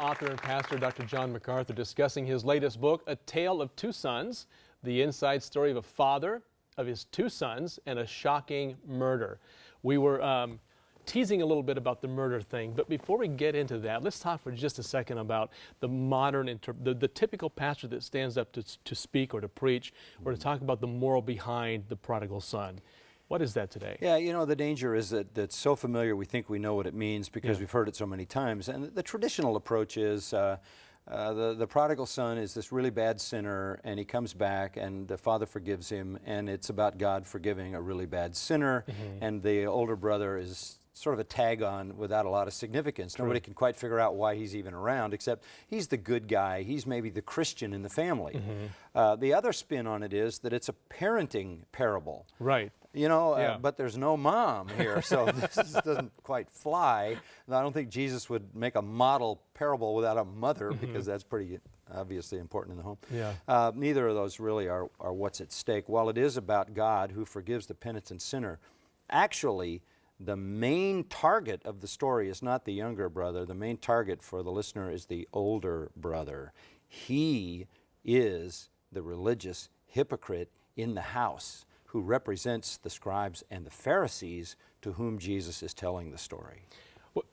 author and pastor Dr. John MacArthur discussing his latest book, A Tale of Two Sons, the inside story of a father, of his two sons, and a shocking murder. We were teasing a little bit about the murder thing, but before we get into that, let's talk for just a second about the modern, the typical pastor that stands up to speak or to preach or to talk about the moral behind the prodigal son. What is that today? Yeah, you know, the danger is that it's so familiar we think we know what it means because we've heard it so many times. And the traditional approach is the prodigal son is this really bad sinner, and he comes back and the father forgives him, and it's about God forgiving a really bad sinner, and the older brother is sort of a tag on without a lot of significance. Nobody can quite figure out why he's even around, except he's the good guy. He's maybe the Christian in the family. The other spin on it is that it's a parenting parable. Right. You know, but there's no mom here, so this doesn't quite fly. And I don't think Jesus would make a model parable without a mother, because that's pretty obviously important in the home. Yeah. Neither of those really are what's at stake. While it is about God who forgives the penitent sinner, actually the main target of the story is not the younger brother. The main target for the listener is the older brother. He is the religious hypocrite in the house who represents the scribes and the Pharisees to whom Jesus is telling the story. Well,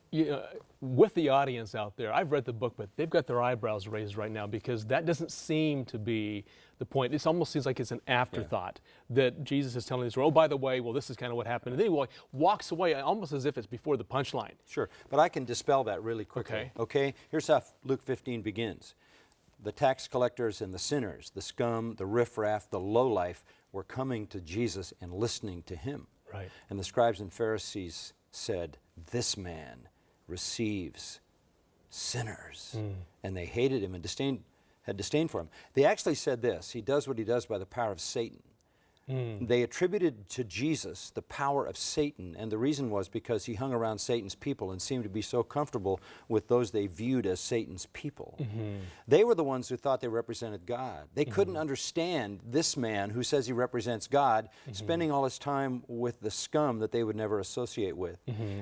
with the audience out there, I've read the book, but they've got their eyebrows raised right now because that doesn't seem to be the point. This almost seems like it's an afterthought that Jesus is telling the story. Oh, by the way, well, this is kind of what happened. And then he walks away almost as if it's before the punchline. Sure, but I can dispel that really quickly. Okay? Here's how Luke 15 begins. The tax collectors and the sinners, the scum, the riffraff, the lowlife, were coming to Jesus and listening to him. Right. And the scribes and Pharisees said, "This man receives sinners." And they hated him and had disdain for him. They actually said this: he does what he does by the power of Satan. They attributed to Jesus the power of Satan, and the reason was because he hung around Satan's people and seemed to be so comfortable with those they viewed as Satan's people. They were the ones who thought they represented God. They couldn't understand this man who says he represents God spending all his time with the scum that they would never associate with.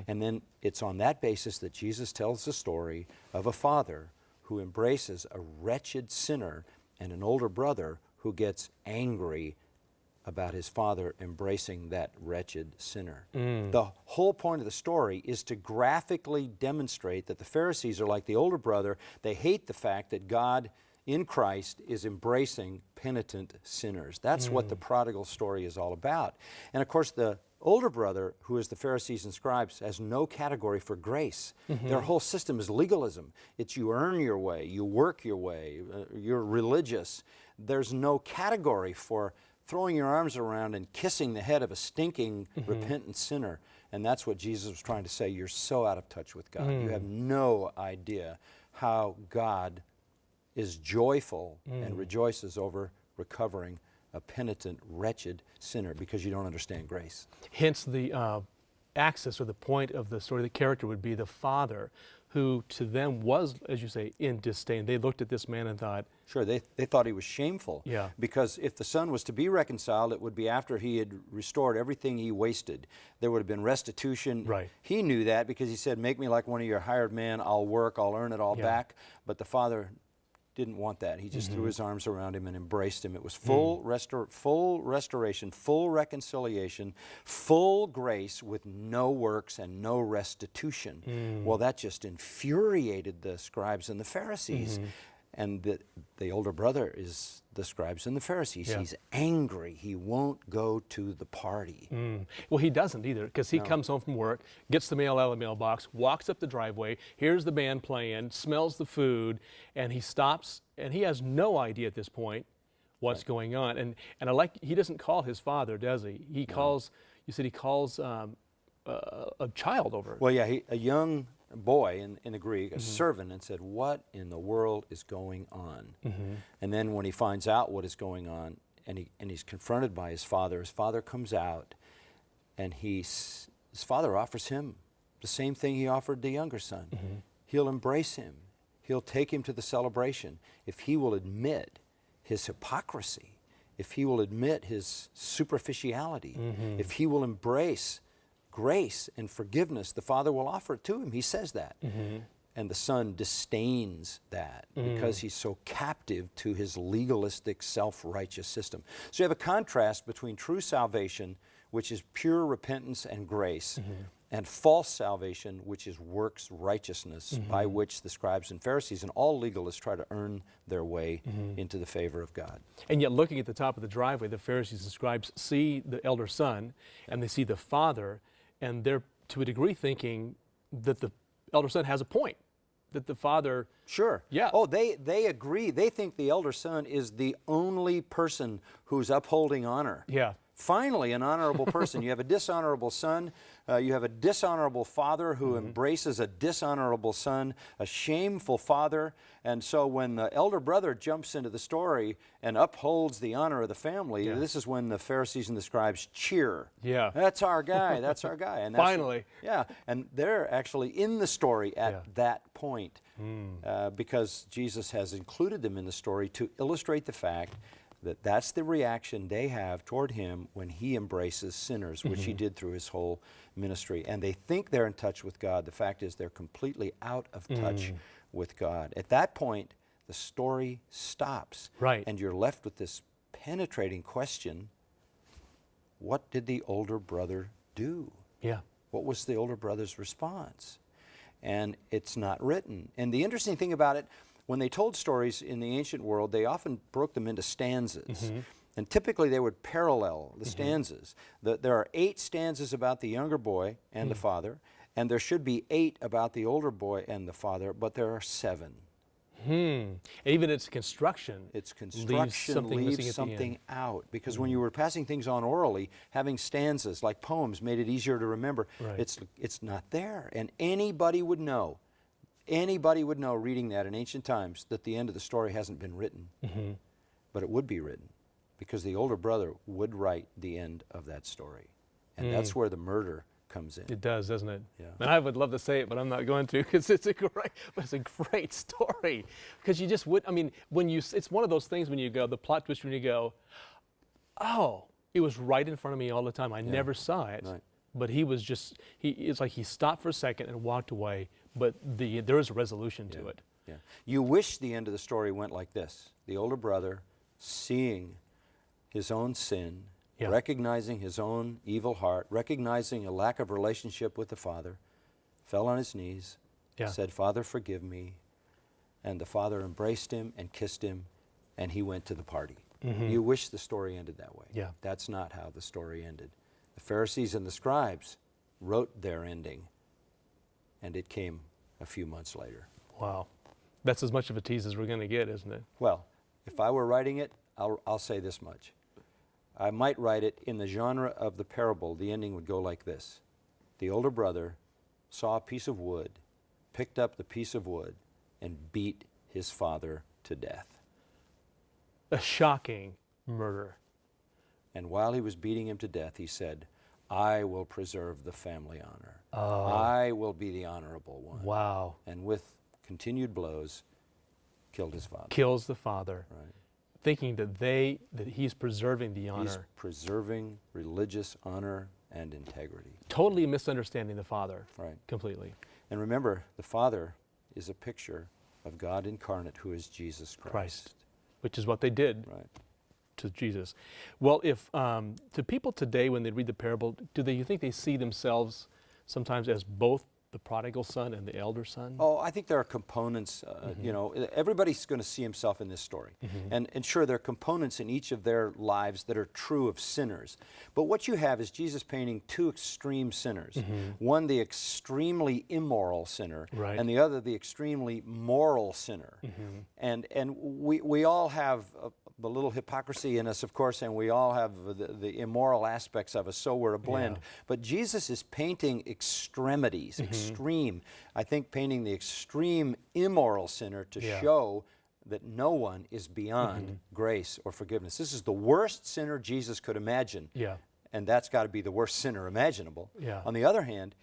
And then it's on that basis that Jesus tells the story of a father who embraces a wretched sinner and an older brother who gets angry about his father embracing that wretched sinner. The whole point of the story is to graphically demonstrate that the Pharisees are like the older brother. They hate the fact that God in Christ is embracing penitent sinners. That's what the prodigal story is all about. And of course, the older brother, who is the Pharisees and scribes, has no category for grace. Their whole system is legalism. It's you earn your way, you work your way, you're religious. There's no category for throwing your arms around and kissing the head of a stinking, repentant sinner. And that's what Jesus was trying to say. You're so out of touch with God. You have no idea how God is joyful and rejoices over recovering a penitent, wretched sinner, because you don't understand grace. Hence the axis or the point of the story, the character would be the father who to them was, as you say, in disdain. They looked at this man and thought... Sure, they thought he was shameful. Yeah. Because if the son was to be reconciled, it would be after he had restored everything he wasted. There would have been restitution. Right. He knew that because he said, "Make me like one of your hired men, I'll work, I'll earn it all back." But the father didn't want that. He just threw his arms around him and embraced him. It was full restoration, full reconciliation, full grace with no works and no restitution. Well, that just infuriated the scribes and the Pharisees. And the older brother is the scribes and the Pharisees. He's angry. He won't go to the party. Well, he doesn't either, because he comes home from work, gets the mail out of the mailbox, walks up the driveway, hears the band playing, smells the food, and he stops, and he has no idea at this point what's going on. And I like, he doesn't call his father, does he? He calls, you said he calls a child over. Well, yeah, a young boy in the Greek, a servant, and said, "What in the world is going on?" And then when he finds out what is going on, and he's confronted by his father comes out, and his father offers him the same thing he offered the younger son. He'll embrace him. He'll take him to the celebration if he will admit his hypocrisy, if he will admit his superficiality, if he will embrace grace and forgiveness, the Father will offer it to him. He says that. And the son disdains that because he's so captive to his legalistic, self-righteous system. So you have a contrast between true salvation, which is pure repentance and grace, and false salvation, which is works righteousness, by which the scribes and Pharisees and all legalists try to earn their way into the favor of God. And yet, looking at the top of the driveway, the Pharisees and scribes see the elder son, and they see the father, and they're, to a degree, thinking that the elder son has a point. That the father... Sure. Yeah. Oh, they agree. They think the elder son is the only person who's upholding honor. Yeah. Finally, an honorable person. You have a dishonorable son. You have a dishonorable father who embraces a dishonorable son, a shameful father. And so when the elder brother jumps into the story and upholds the honor of the family, this is when the Pharisees and the scribes cheer. Yeah. That's our guy. That's our guy. And that's Finally. Yeah. And they're actually in the story at that point because Jesus has included them in the story to illustrate the fact that that's the reaction they have toward him when he embraces sinners, which he did through his whole ministry. And they think they're in touch with God. The fact is they're completely out of touch with God. At that point, the story stops. Right. And you're left with this penetrating question, what did the older brother do? Yeah. What was the older brother's response? And it's not written. And the interesting thing about it, when they told stories in the ancient world, they often broke them into stanzas. And typically they would parallel the stanzas. There are 8 stanzas about the younger boy and the father, and there should be 8 about the older boy and the father, but there are 7. Even its construction. Its construction leaves something out. Because when you were passing things on orally, having stanzas like poems made it easier to remember. Right. It's not there. And anybody would know reading that in ancient times that the end of the story hasn't been written. But it would be written because the older brother would write the end of that story. And that's where the murder comes in. It does, doesn't it? Yeah. And I would love to say it, but I'm not going to because it's a great story. Because you just would, I mean, it's one of those things when you go, the plot twist when you go, oh, it was right in front of me all the time. I never saw it. Right. But he was just, it's like he stopped for a second and walked away, but there is a resolution to it. Yeah. You wish the end of the story went like this. The older brother, seeing his own sin, recognizing his own evil heart, recognizing a lack of relationship with the father, fell on his knees, said, "Father, forgive me." And the father embraced him and kissed him, and he went to the party. You wish the story ended that way. Yeah. That's not how the story ended. The Pharisees and the scribes wrote their ending, and it came a few months later. Wow. That's as much of a tease as we're going to get, isn't it? Well, if I were writing it, I'll say this much. I might write it in the genre of the parable. The ending would go like this. The older brother saw a piece of wood, picked up the piece of wood, and beat his father to death. A shocking murder. And while he was beating him to death, he said, "I will preserve the family honor. I will be the honorable one." Wow. And with continued blows, killed his father. Kills the father. Right. Thinking that he's preserving the honor. He's preserving religious honor and integrity. Totally misunderstanding the father. Right. Completely. And remember, the Father is a picture of God incarnate, who is Jesus Christ. Which is what they did to Jesus. Well, if to people today, when they read the parable, you think they see themselves sometimes as both the prodigal son and the elder son? Oh, I think there are components. You know, everybody's going to see himself in this story. And sure, there are components in each of their lives that are true of sinners. But what you have is Jesus painting 2 extreme sinners. One, the extremely immoral sinner, and the other, the extremely moral sinner. And we all have the little hypocrisy in us, of course, and we all have the immoral aspects of us, so we're a blend. But Jesus is painting extremities, extreme. I think painting the extreme immoral sinner to show that no one is beyond grace or forgiveness. This is the worst sinner Jesus could imagine, and that's got to be the worst sinner imaginable. On the other hand,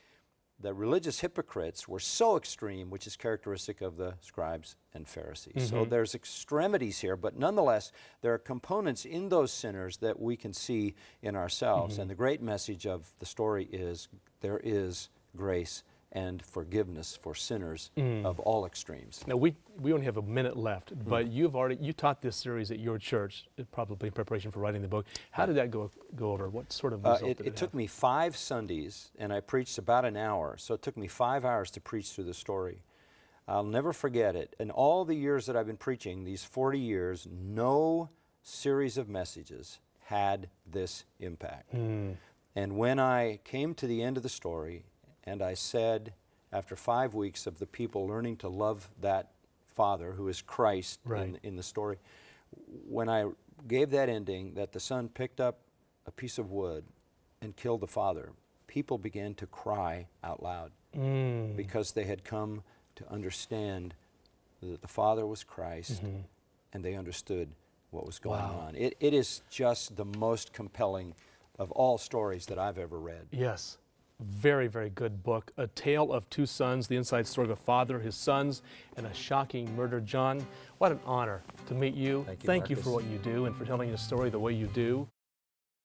the religious hypocrites were so extreme, which is characteristic of the scribes and Pharisees. So there's extremities here, but nonetheless, there are components in those sinners that we can see in ourselves. And the great message of the story is there is grace and forgiveness for sinners of all extremes. Now we only have a minute left, but you taught this series at your church, probably in preparation for writing the book. How did that go over? What sort of result did It took me 5 Sundays, and I preached about an hour, so it took me 5 hours to preach through the story. I'll never forget it. In all the years that I've been preaching, these 40 years, no series of messages had this impact. And when I came to the end of the story, and I said, after 5 weeks of the people learning to love that Father who is Christ in the story, when I gave that ending, that the Son picked up a piece of wood and killed the Father, people began to cry out loud because they had come to understand that the Father was Christ and they understood what was going on. It is just the most compelling of all stories that I've ever read. Yes. Very, very good book. A Tale of Two Sons, the inside story of a father, his sons, and a shocking murder. John, what an honor to meet you. Thank you, Thank you Marcus. for what you do and for telling the story the way you do.